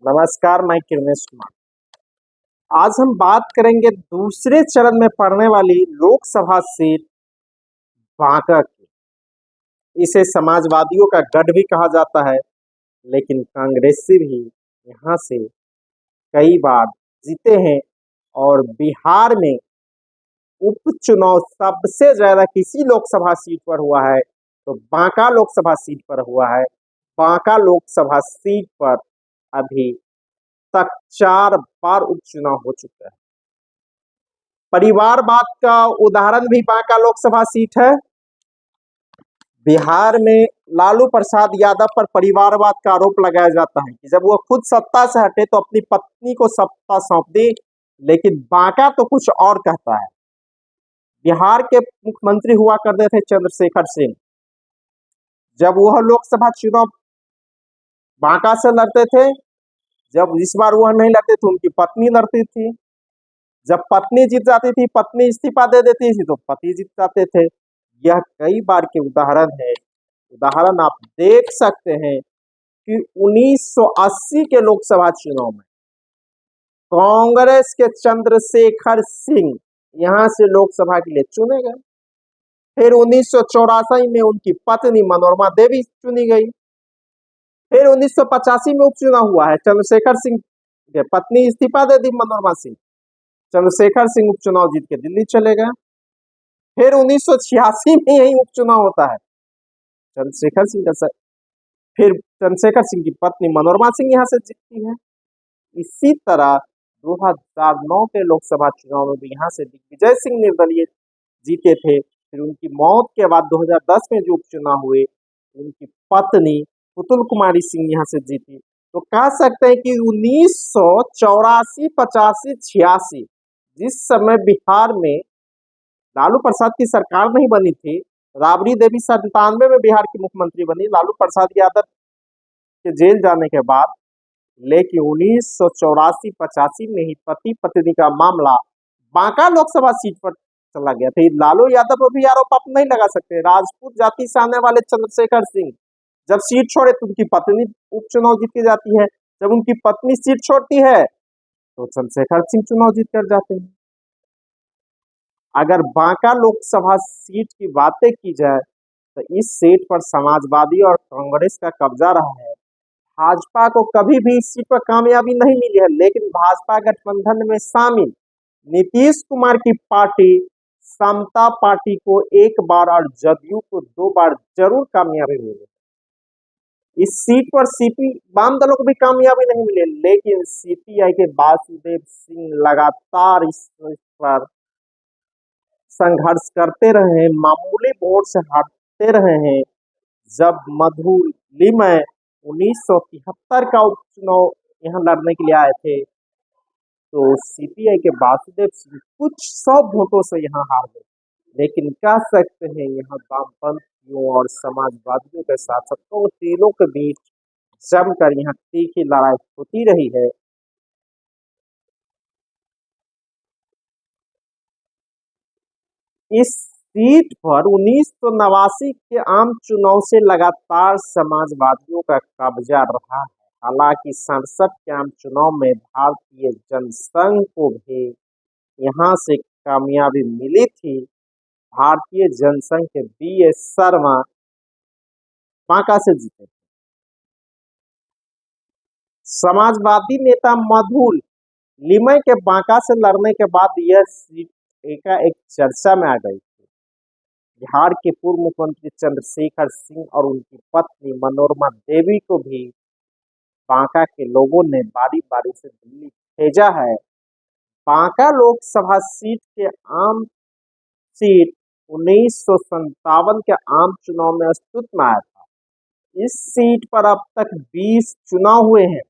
नमस्कार, मैं किरनेश कुमार। आज हम बात करेंगे दूसरे चरण में पड़ने वाली लोकसभा सीट बांका की। इसे समाजवादियों का गढ़ भी कहा जाता है, लेकिन कांग्रेसी भी यहाँ से कई बार जीते हैं और बिहार में उपचुनाव सबसे ज्यादा किसी लोकसभा सीट पर हुआ है तो बांका लोकसभा सीट पर हुआ है। बांका लोकसभा सीट पर अभी तक 4 बार उपचुनाव हो चुका है। परिवारवाद का उदाहरण भी बांका लोकसभा सीट है। बिहार में लालू प्रसाद यादव पर परिवारवाद का आरोप लगाया जाता है कि जब वो खुद सत्ता से हटे तो अपनी पत्नी को सत्ता सौंप दी, लेकिन बांका तो कुछ और कहता है। बिहार के मुख्यमंत्री हुआ करते थे चंद्रशेखर सिंह। जब वह लोकसभा चुनाव बांका से लड़ते थे, जब इस बार वह नहीं लड़ते तो उनकी पत्नी लड़ती थी। जब पत्नी जीत जाती थी, पत्नी इस्तीफा दे देती थी तो पति जीत जाते थे। यह कई बार के उदाहरण है। उदाहरण आप देख सकते हैं कि 1980 के लोकसभा चुनाव में कांग्रेस के चंद्रशेखर सिंह यहां से लोकसभा के लिए चुने गए। फिर 1984 में उनकी पत्नी मनोरमा देवी चुनी गई। फिर 1985 में उपचुनाव हुआ है, चंद्रशेखर सिंह के पत्नी इस्तीफा दे दी मनोरमा सिंह, चंद्रशेखर सिंह उपचुनाव जीत के दिल्ली चले गए। फिर 1986 में यही उपचुनाव होता है, चंद्रशेखर सिंह का फिर चंद्रशेखर सिंह की पत्नी मनोरमा सिंह यहाँ से जीतती है। इसी तरह 2009 के लोकसभा चुनाव में भी यहाँ से दिग्विजय सिंह निर्दलीय जीते थे। फिर उनकी मौत के बाद 2010 में जो उपचुनाव हुए, उनकी पत्नी पुतुल कुमारी सिंह यहाँ से जीती। तो कह सकते हैं कि 1984, 85, 86 जिस समय बिहार में लालू प्रसाद की सरकार नहीं बनी थी, राबड़ी देवी 97 में बिहार की मुख्यमंत्री बनी लालू प्रसाद यादव के जेल जाने के बाद, लेकिन 1984-85 में ही पति पत्नी का मामला बांका लोकसभा सीट पर चला गया था। लालू यादव पर भी आरोप आप नहीं लगा सकते। राजपूत जाति से आने वाले चंद्रशेखर सिंह जब सीट छोड़े तो उनकी पत्नी उपचुनाव जीत के जाती है। जब उनकी पत्नी सीट छोड़ती है तो चंद्रशेखर सिंह चुनाव जीत कर जाते हैं। अगर बांका लोकसभा सीट की बातें की जाए तो इस सीट पर समाजवादी और कांग्रेस का कब्जा रहा है। भाजपा को कभी भी इस सीट पर कामयाबी नहीं मिली है, लेकिन भाजपा गठबंधन में शामिल नीतीश कुमार की पार्टी समता पार्टी को 1 बार और जदयू को 2 बार जरूर कामयाबी मिली। इस सीट पर सीपी वाम दलों को भी कामयाबी नहीं मिली, लेकिन सीपीआई के वासुदेव सिंह लगातार इस पर संघर्ष करते रहे, मामूली वोट से हारते रहे हैं। जब मधुलिमय 1973 का उपचुनाव यहाँ लड़ने के लिए आए थे तो सीपीआई के वासुदेव सिंह कुछ 100 वोटों से यहाँ हार गए। लेकिन कह सकते हैं यहाँ वामपंथियों और समाजवादियों के साथ तो तीनों के बीच जमकर यहाँ तीखी लड़ाई होती रही है। इस सीट पर 1989 के आम चुनाव से लगातार समाजवादियों का कब्जा रहा है। हालांकि 67 के आम चुनाव में भारतीय जनसंघ को भी यहाँ से कामयाबी मिली थी। भारतीय जनसंघ के BS शर्मा बांका से जीते। समाजवादी नेता मधुलिमय के बांका से लड़ने के बाद यह सीट एक चर्चा में आ गई थी। बिहार के पूर्व मुख्यमंत्री चंद्रशेखर सिंह और उनकी पत्नी मनोरमा देवी को भी बांका के लोगों ने बारी बारी से दिल्ली भेजा है। बांका लोकसभा सीट के आम सीट 1957 के आम चुनाव में अस्तित्व में आया था। इस सीट पर अब तक 20 चुनाव हुए हैं,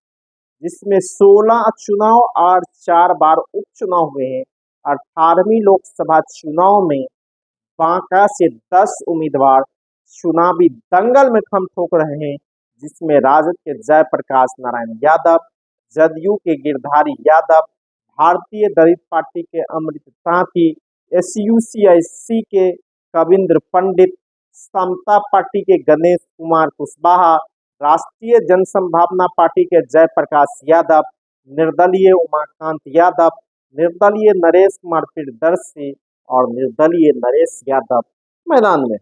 जिसमें 16 चुनाव और 4 बार उपचुनाव हुए हैं। 18वीं लोकसभा चुनाव में बांका से 10 उम्मीदवार चुनावी दंगल में खम ठोक रहे हैं, जिसमें राजद के जयप्रकाश नारायण यादव, जदयू के गिरधारी यादव, भारतीय दलित पार्टी के अमृत साथी, SUCIC के कविंद्र पंडित, समता पार्टी के गणेश कुमार कुशवाहा, राष्ट्रीय जनसंभावना पार्टी के जयप्रकाश यादव, निर्दलीय उमाकांत यादव, निर्दलीय नरेश कुमार प्रियदर्शी और निर्दलीय नरेश यादव मैदान में।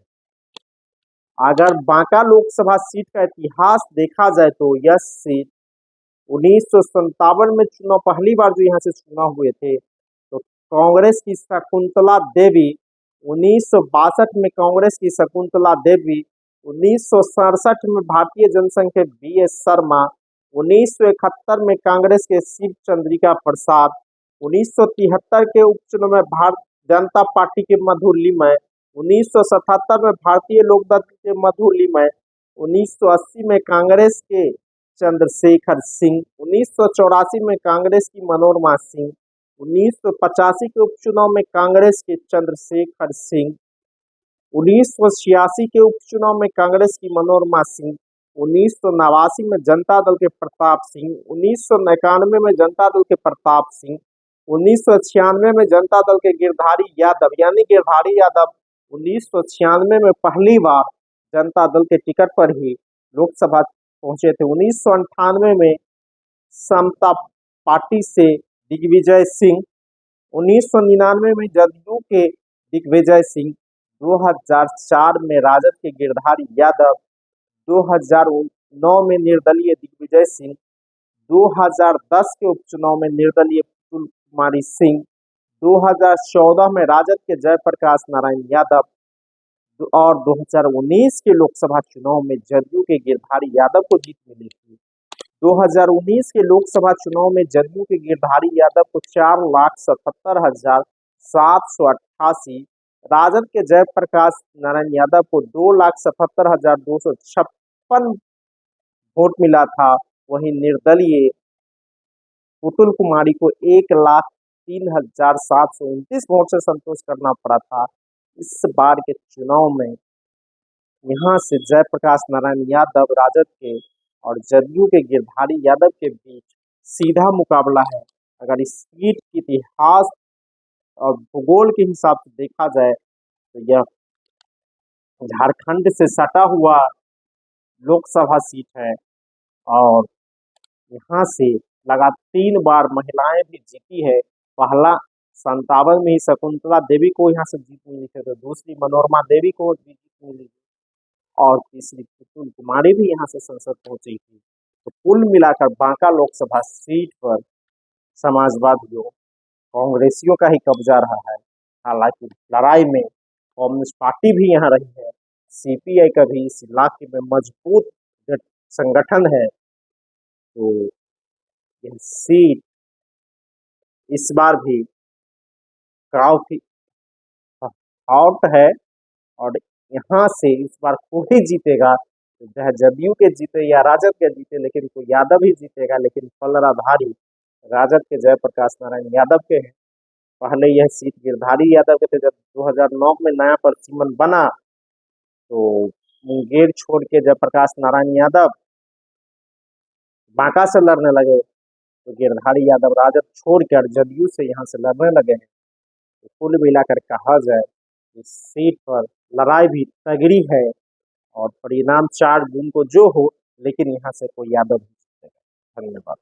अगर बांका लोकसभा सीट का इतिहास देखा जाए तो यह सीट 1957 में चुनाव पहली बार जो यहाँ से चुनाव हुए थे तो कांग्रेस की शकुंतला देवी, 1962 में कांग्रेस की शकुंतला देवी, 1967 में भारतीय जनसंघ के BS शर्मा, 1971 में कांग्रेस के शिव चंद्रिका प्रसाद, 1973 के उपचुनाव में भारतीय जनता पार्टी के मधु लिमय, 1977 में भारतीय लोकदल के मधु लिमय, 1980 में कांग्रेस के चंद्रशेखर सिंह, 1984 में कांग्रेस की मनोरमा सिंह, 1985 के उपचुनाव में कांग्रेस के चंद्रशेखर सिंह, 1986 के उपचुनाव में कांग्रेस की मनोरमा सिंह, 1989 में जनता दल के प्रताप सिंह, 1991 में जनता दल के प्रताप सिंह, 1996 में जनता दल के गिरधारी यादव यानी गिरधारी यादव 1996 में पहली बार जनता दल के टिकट पर ही लोकसभा पहुंचे थे। 1998 में समता पार्टी से दिग्विजय सिंह, 1999 में जदयू के दिग्विजय सिंह, 2004 में राजद के गिरधारी यादव, 2009 में निर्दलीय दिग्विजय सिंह, 2010 के उपचुनाव में निर्दलीय पुतुल कुमारी सिंह, 2014 में राजद के जयप्रकाश नारायण यादव और 2019 के लोकसभा चुनाव में जदयू के गिरधारी यादव को जीत मिली थी। 2019 के लोकसभा चुनाव में जदयू के गिरधारी यादव को 4,77,788, राजद के जयप्रकाश नारायण यादव को 2,77,256 वोट मिला था। वहीं निर्दलीय पुतुल कुमारी को 1,03,729 वोट से संतोष करना पड़ा था। इस बार के चुनाव में यहाँ से जयप्रकाश नारायण यादव राजद के और जदयू के गिरधारी यादव के बीच सीधा मुकाबला है। अगर इस सीट के इतिहास और भूगोल के हिसाब से देखा जाए तो यह झारखंड से सटा हुआ लोकसभा सीट है और यहाँ से लगातार 3 बार महिलाएं भी जीती है। पहला 57 में ही शकुंतला देवी को यहाँ से जीत मिली थी, तो दूसरी मनोरमा देवी को भी जीत मिली और तीसरी पुतुल कुमारी भी यहाँ से संसद पहुंची थी। तो कुल मिलाकर बांका लोकसभा सीट पर समाजवादियों कांग्रेसियों का ही कब्जा रहा है। हालांकि लड़ाई में कम्युनिस्ट पार्टी भी यहाँ रही है, CPI का भी इस इलाके में मजबूत संगठन है। तो यह सीट इस बार भी काफी हॉट है और यहाँ से इस बार कोई जीतेगा, चाहे जदयू के जीते या राजद के जीते, लेकिन कोई यादव ही जीतेगा। लेकिन पलड़ा भारी राजद के जयप्रकाश नारायण यादव के हैं। पहले यह सीट गिरधारी यादव के थे। जब 2009 में नया प्रसिमन बना तो मुंगेर छोड़ के जयप्रकाश नारायण यादव बांका से लड़ने लगे, तो गिरधारी यादव राजद छोड़कर जदयू से यहाँ से लड़ने लगे हैं। तो कुल मिलाकर कहा जाए इस सीट पर लड़ाई भी तगड़ी है और परिणाम 4 जून को जो हो, लेकिन यहाँ से कोई यादव नहीं जीतेगा। धन्यवाद।